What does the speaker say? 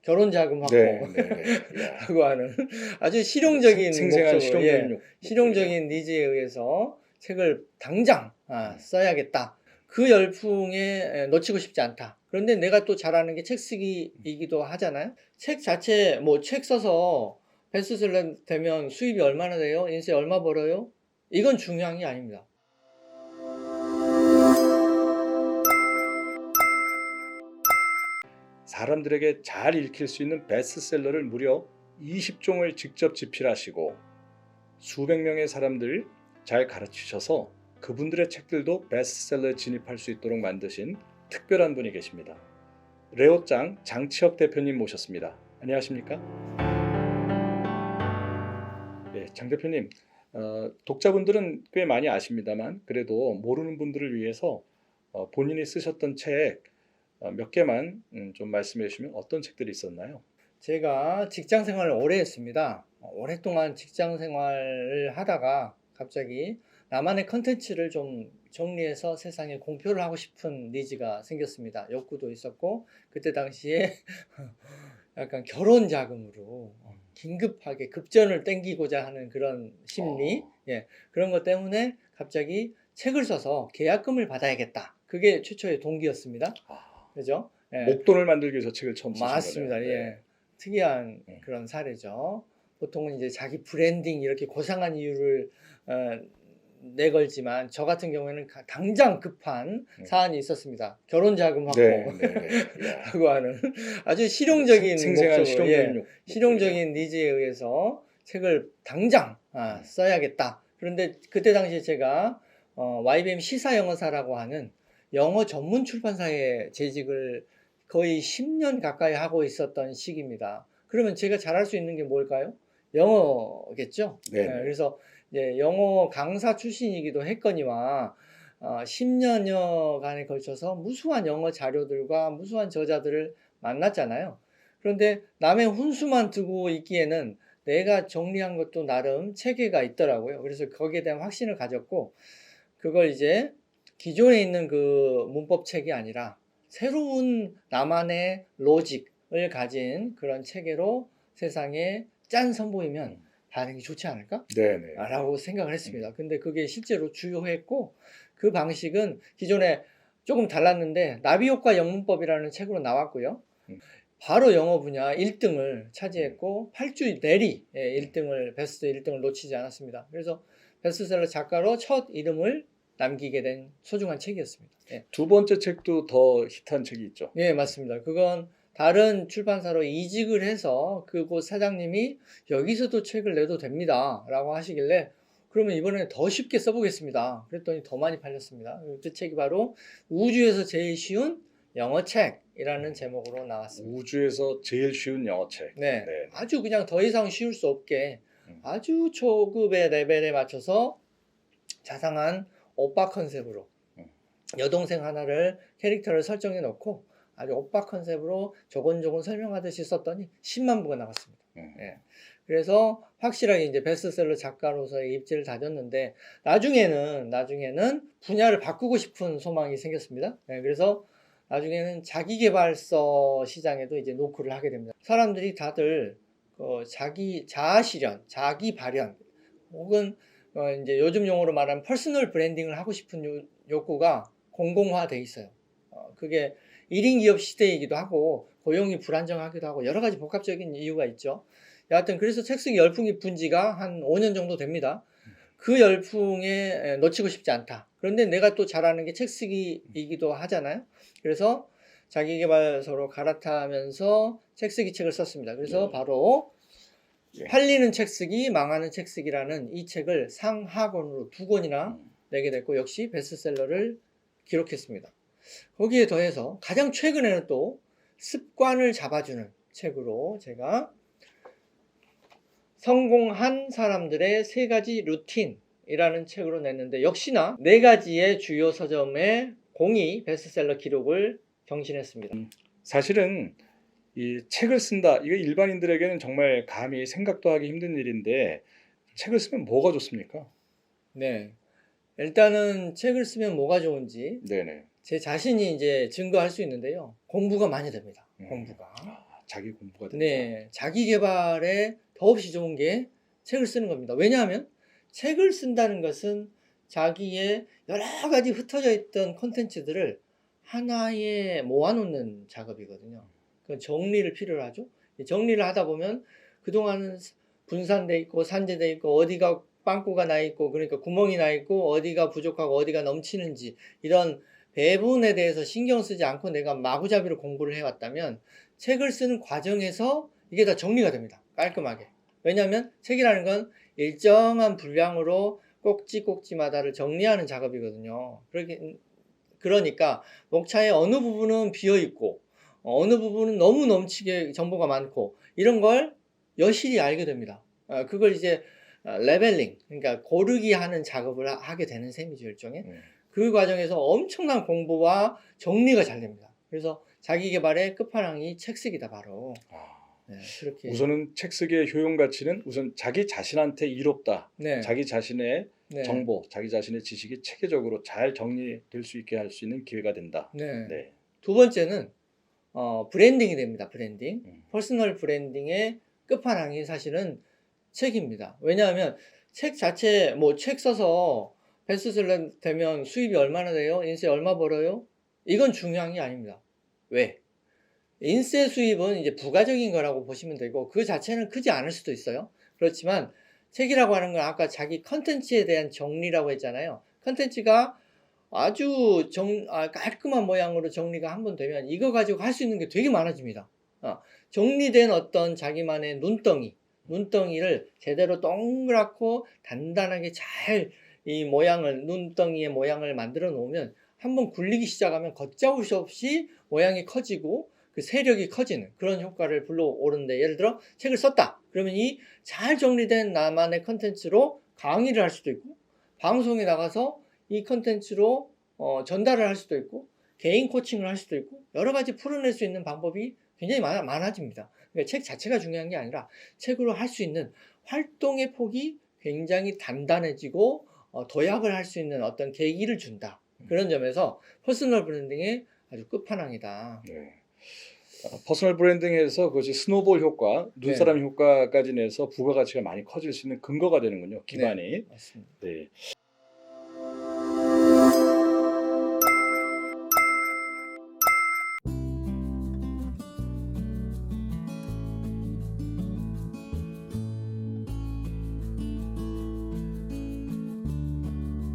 결혼 자금 네, 확보라고 네, 네. 야, 하는 아주 실용적인 생생한 목적으로, 실용적인 실용적인 니즈에 의해서 책을 당장 음. 써야겠다. 그 열풍에 놓치고 싶지 않다. 그런데 내가 또 잘하는 게 책 쓰기이기도 하잖아요. 책 자체, 뭐 책 써서 베스트셀러 되면 수입이 얼마나 돼요? 인쇄 얼마 벌어요? 이건 중요한 게 아닙니다. 사람들에게 잘 읽힐 수 있는 베스트셀러를 무려 20종을 직접 집필하시고 수백 명의 사람들 잘 가르치셔서 그분들의 책들도 베스트셀러에 진입할 수 있도록 만드신 특별한 분이 계십니다. 레오짱 장치혁 대표님 모셨습니다. 안녕하십니까? 네, 장 대표님, 독자분들은 꽤 많이 아십니다만 그래도 모르는 분들을 위해서 본인이 쓰셨던 책 몇 개만 좀 말씀해 주시면 어떤 책들이 있었나요? 제가 직장 생활을 오래 했습니다. 오랫동안 직장 생활을 하다가 갑자기 나만의 컨텐츠를 좀 정리해서 세상에 공표를 하고 싶은 니즈가 생겼습니다. 욕구도 있었고, 그때 당시에 약간 결혼 자금으로 긴급하게 급전을 땡기고자 하는 그런 심리, 그런 것 때문에 갑자기 책을 써서 계약금을 받아야겠다. 그게 최초의 동기였습니다. 그죠? 목돈을 만들기 위해서 책을 처음 쓰신 맞습니다. 거네요. 네. 특이한 그런 사례죠. 보통은 이제 자기 브랜딩 이렇게 고상한 이유를 내걸지만 저 같은 경우에는 당장 급한 사안이 있었습니다. 결혼 자금 확보라고 하는 아주 실용적인 생생한 목적으로, 실용적인 니즈에 의해서 책을 당장 써야겠다. 그런데 그때 당시에 제가 YBM 시사영어사라고 하는 영어 전문 출판사에 재직을 거의 10년 가까이 하고 있었던 시기입니다. 그러면 제가 잘할 수 있는 게 뭘까요? 영어겠죠? 그래서 이제 영어 강사 출신이기도 했거니와 10년여간에 걸쳐서 무수한 영어 자료들과 무수한 저자들을 만났잖아요. 그런데 남의 훈수만 두고 있기에는 내가 정리한 것도 나름 체계가 있더라고요. 그래서 거기에 대한 확신을 가졌고, 그걸 이제 기존에 있는 그 문법책이 아니라 새로운 나만의 로직을 가진 그런 체계로 세상에 짠 선보이면 반응이 좋지 않을까? 라고 생각을 했습니다. 근데 그게 실제로 주요했고, 그 방식은 기존에 조금 달랐는데 나비효과 영문법이라는 책으로 나왔고요. 바로 영어 분야 1등을 차지했고 8주 내리 1등을 베스트 1등을 놓치지 않았습니다. 그래서 베스트셀러 작가로 첫 이름을 남기게 된 소중한 책이었습니다. 두 번째 책도 더 히트한 책이 있죠. 네, 맞습니다. 그건 다른 출판사로 이직을 해서 그곳 사장님이 여기서도 책을 내도 됩니다 라고 하시길래 그러면 이번에 더 쉽게 써보겠습니다. 그랬더니 더 많이 팔렸습니다. 그 책이 바로 우주에서 제일 쉬운 영어책이라는 제목으로 나왔습니다. 우주에서 제일 쉬운 영어책. 아주 그냥 더 이상 쉬울 수 없게 아주 초급의 레벨에 맞춰서 자상한 오빠 컨셉으로 여동생 하나를 캐릭터를 설정해 놓고 아주 오빠 컨셉으로 조곤조곤 설명하듯이 썼더니 10만 부가 나갔습니다. 그래서 확실하게 이제 베스트셀러 작가로서의 입지를 다졌는데 나중에는 분야를 바꾸고 싶은 소망이 생겼습니다. 그래서 나중에는 자기계발서 시장에도 이제 노크를 하게 됩니다. 사람들이 다들 자기 자아 실현, 자기 발현 혹은 이제 요즘 용어로 말하면 퍼스널 브랜딩을 하고 싶은 욕구가 공공화돼 있어요. 그게 1인 기업 시대이기도 하고 고용이 불안정하기도 하고 여러 가지 복합적인 이유가 있죠. 여하튼 그래서 책 쓰기 열풍이 분 지가 한 5년 정도 됩니다. 그 열풍에 놓치고 싶지 않다. 그런데 내가 또 잘하는 게 책 쓰기이기도 하잖아요. 그래서 자기계발서로 갈아타면서 책 쓰기 책을 썼습니다. 그래서 바로 팔리는 책 쓰기, 망하는 책 쓰기라는 이 책을 상하권으로 2권이나 내게 됐고 역시 베스트셀러를 기록했습니다. 거기에 더해서 가장 최근에는 또 습관을 잡아주는 책으로 제가 성공한 사람들의 3가지 루틴이라는 책으로 냈는데 역시나 4가지의 주요 서점의 공이 베스트셀러 기록을 경신했습니다. 사실은 이 책을 쓴다, 이거 일반인들에게는 정말 감히 생각도 하기 힘든 일인데 책을 쓰면 뭐가 좋습니까? 일단은 책을 쓰면 뭐가 좋은지 제 자신이 이제 증거할 수 있는데요. 공부가 많이 됩니다. 공부가. 자기 공부가 된다. 네, 자기 개발에 더없이 좋은 게 책을 쓰는 겁니다. 왜냐하면 책을 쓴다는 것은 자기의 여러 가지 흩어져 있던 콘텐츠들을 하나에 모아놓는 작업이거든요. 그 정리를 필요로 하죠. 이 정리를 하다 보면 그동안은 분산돼 있고 산재돼 있고 어디가 빵꾸가 나 있고 그러니까 구멍이 나 있고 어디가 부족하고 어디가 넘치는지 이런 배분에 대해서 신경 쓰지 않고 내가 마구잡이로 공부를 해왔다면 책을 쓰는 과정에서 이게 다 정리가 됩니다. 깔끔하게. 왜냐하면 책이라는 건 일정한 분량으로 꼭지꼭지마다를 정리하는 작업이거든요. 그러니까 목차의 어느 부분은 비어있고 어느 부분은 너무 넘치게 정보가 많고 이런 걸 여실히 알게 됩니다. 그걸 이제 레벨링, 그러니까 고르기 하는 작업을 하게 되는 셈이죠, 일종의. 그 과정에서 엄청난 공부와 정리가 잘 됩니다. 그래서 자기 개발의 끝판왕이 책쓰기다 바로. 네, 그렇게. 우선은 책 쓰기의 효용 가치는 우선 자기 자신한테 이롭다. 네. 자기 자신의 네. 정보, 자기 자신의 지식이 체계적으로 잘 정리될 수 있게 할 수 있는 기회가 된다. 네. 네. 두 번째는 브랜딩이 됩니다. 브랜딩. 퍼스널 브랜딩의 끝판왕이 사실은 책입니다. 왜냐하면 책 자체 뭐 책 써서 베스트셀러 되면 수입이 얼마나 돼요? 인세 얼마 벌어요? 이건 중요한 게 아닙니다. 왜? 인세 수입은 이제 부가적인 거라고 보시면 되고 그 자체는 크지 않을 수도 있어요. 그렇지만 책이라고 하는 건 아까 자기 컨텐츠에 대한 정리라고 했잖아요. 컨텐츠가 아주 깔끔한 모양으로 정리가 한번 되면 이거 가지고 할 수 있는 게 되게 많아집니다. 정리된 어떤 자기만의 눈덩이를 제대로 동그랗고 단단하게 잘 이 모양을 눈덩이의 모양을 만들어 놓으면 한번 굴리기 시작하면 걷잡을 수 없이 모양이 커지고 그 세력이 커지는 그런 효과를 불러오는데 예를 들어 책을 썼다 그러면 이 잘 정리된 나만의 컨텐츠로 강의를 할 수도 있고 방송에 나가서 이 컨텐츠로 전달을 할 수도 있고 개인 코칭을 할 수도 있고 여러 가지 풀어낼 수 있는 방법이 굉장히 많아집니다. 그러니까 책 자체가 중요한 게 아니라 책으로 할 수 있는 활동의 폭이 굉장히 단단해지고 도약을 할 수 있는 어떤 계기를 준다. 그런 점에서 퍼스널 브랜딩의 아주 끝판왕이다. 네. 퍼스널 브랜딩에서 그것이 스노볼 효과, 눈사람 효과까지 내서 부가가치가 많이 커질 수 있는 근거가 되는군요. 기반이. 네, 맞습니다. 네.